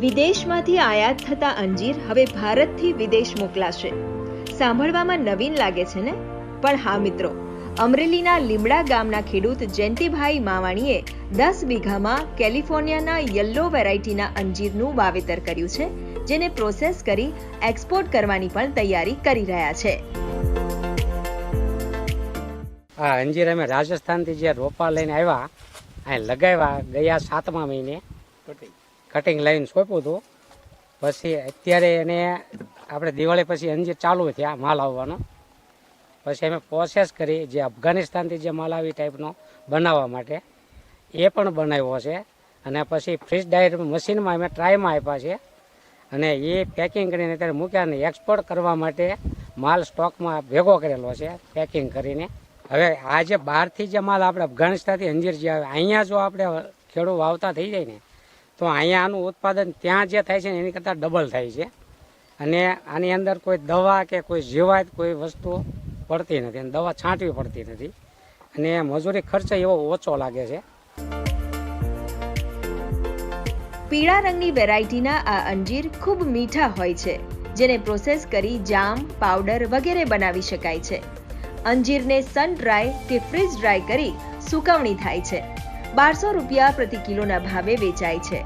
વિદેશમાંથી આયાત થતા અંજીર હવે ભારતથી વિદેશ મોકલાશે. સાંભળવામાં નવીન લાગે છે ને? પણ હા મિત્રો, અમરેલીના લીમડા ગામના ખેડૂત જયંતિભાઈ માવાણીએ 10 વીઘામાં કેલિફોર્નિયાના યલો વેરાયટીના અંજીરનું વાવેતર કર્યું છે, જેને પ્રોસેસ કરી એક્સપોર્ટ કરવાની પણ તૈયારી કરી રહ્યા છે. આ અંજીર અમે રાજસ્થાનથી જે રોપા લઈને આવ્યા, અહીં લગાવ્યા ગયા 7મા મહિને કટિંગ લઈને સોંપ્યું હતું. પછી અત્યારે એને આપણે દિવાળી પછી અંજીર ચાલુ થયા માલ આવવાનો. પછી અમે પ્રોસેસ કરી જે અફઘાનિસ્તાનથી જે માલ આવી ટાઈપનો બનાવવા માટે એ પણ બનાવ્યો છે. અને પછી ફ્રીઝ ડાયર મશીનમાં અમે ટ્રાયમાં આપ્યા છે અને એ પેકિંગ કરીને અત્યારે મૂક્યા અને એક્સપોર્ટ કરવા માટે માલ સ્ટોકમાં ભેગો કરેલો છે પેકિંગ કરીને. હવે આ જે બહારથી જે માલ આપણે અફઘાનિસ્તાનથી અંજીર જે આવે, અહીંયા જો આપણે ખેડૂત વાવતા થઈ જાય ને તો અહીંયા આનું ઉત્પાદન ત્યાં જે થાય છે ને એની કરતાં ડબલ થાય છે. અને આની અંદર કોઈ દવા કે કોઈ જીવાત કોઈ વસ્તુ પડતી નથી અને દવા છાંટવી પડતી નથી અને મજૂરી ખર્ચ એવો ઓછો લાગે છે. પીળા રંગની વેરાયટીના આ અંજીર ખૂબ મીઠા હોય છે, જેને પ્રોસેસ કરી જામ, પાવડર વગેરે બનાવી શકાય છે. અંજીરને સન ડ્રાય કે ફ્રીઝ ડ્રાય કરી સુકવણી થાય છે. 1200 રૂપિયા પ્રતિ કિલોના ભાવે વેચાય છે.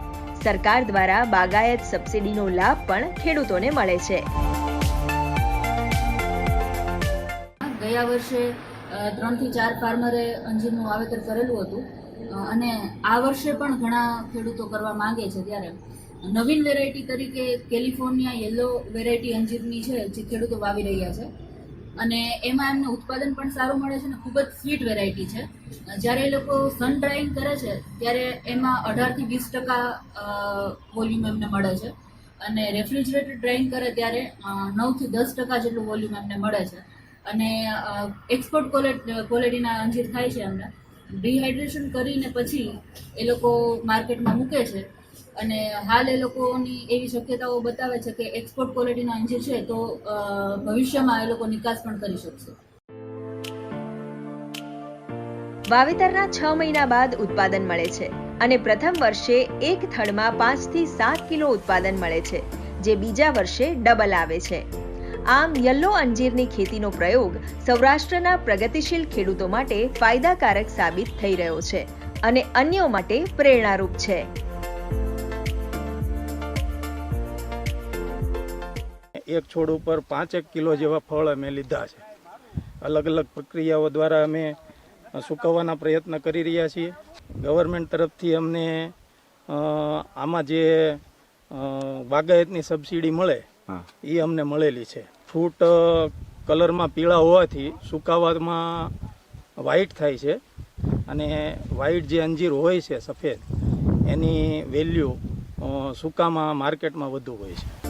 સરકાર દ્વારા બાગાયત સબસિડીનો લાભ પણ ખેડૂતોને મળે છે. ગયા વર્ષે 3 થી 4 ફાર્મરે અંજીરનું વાવેતર કરેલું હતું અને આ વર્ષે પણ ઘણા ખેડૂતો કરવા માંગે છે. ત્યારે નવીન વેરાયટી તરીકે કેલિફોર્નિયા યલો વેરાયટી અંજીરની છે જે ખેડૂતો વાવી રહ્યા છે અને એમાં એમને ઉત્પાદન પણ સારું મળે છે અને ખૂબ જ સ્વીટ વેરાયટી છે. જ્યારે એ લોકો સન ડ્રાઈંગ કરે છે ત્યારે એમાં 18 થી 20% વોલ્યુમ એમને મળે છે અને રેફ્રિજરેટેડ ડ્રાઈંગ કરે ત્યારે 9 થી 10% જેટલું વોલ્યુમ એમને મળે છે. અને એક્સપોર્ટ ક્વોલિટીના અંજીર થાય છે. એમને ડિહાઇડ્રેશન કરીને પછી એ લોકો માર્કેટમાં મૂકે છે અને હાલ એ લોકોની એવી શક્યતાઓ બતાવે છે કે એક્સપોર્ટ ક્વોલિટીના અંજીર છે તો ભવિષ્યમાં એ લોકો નિકાસ પણ કરી શકશે. વાવેતરના 6 મહિના બાદ ઉત્પાદન મળે છે અને પ્રથમ વર્ષે એક થડમાં 5 થી 7 કિલો ઉત્પાદન મળે છે, જે બીજા વર્ષે ડબલ આવે છે. આમ યલો અંજીરની ખેતીનો પ્રયોગ સૌરાષ્ટ્રના પ્રગતિશીલ ખેડૂતો માટે ફાયદાકારક સાબિત થઈ રહ્યો છે અને અન્યો માટે પ્રેરણારૂપ છે. એક છોડ ઉપર 5 કિલો જેવા ફળ અમે લીધા છે. અલગ અલગ પ્રક્રિયાઓ દ્વારા અમે સૂકવવાના પ્રયત્ન કરી રહ્યા છીએ. ગવર્મેન્ટ તરફથી અમને આમાં જે બાગાયતની સબસિડી મળે એ અમને મળેલી છે. ફ્રૂટ કલરમાં પીળા હોવાથી સુકાવામાં વ્હાઈટ થાય છે અને વ્હાઈટ જે અંજીર હોય છે સફેદ, એની વેલ્યુ સૂકામાં માર્કેટમાં વધુ હોય છે.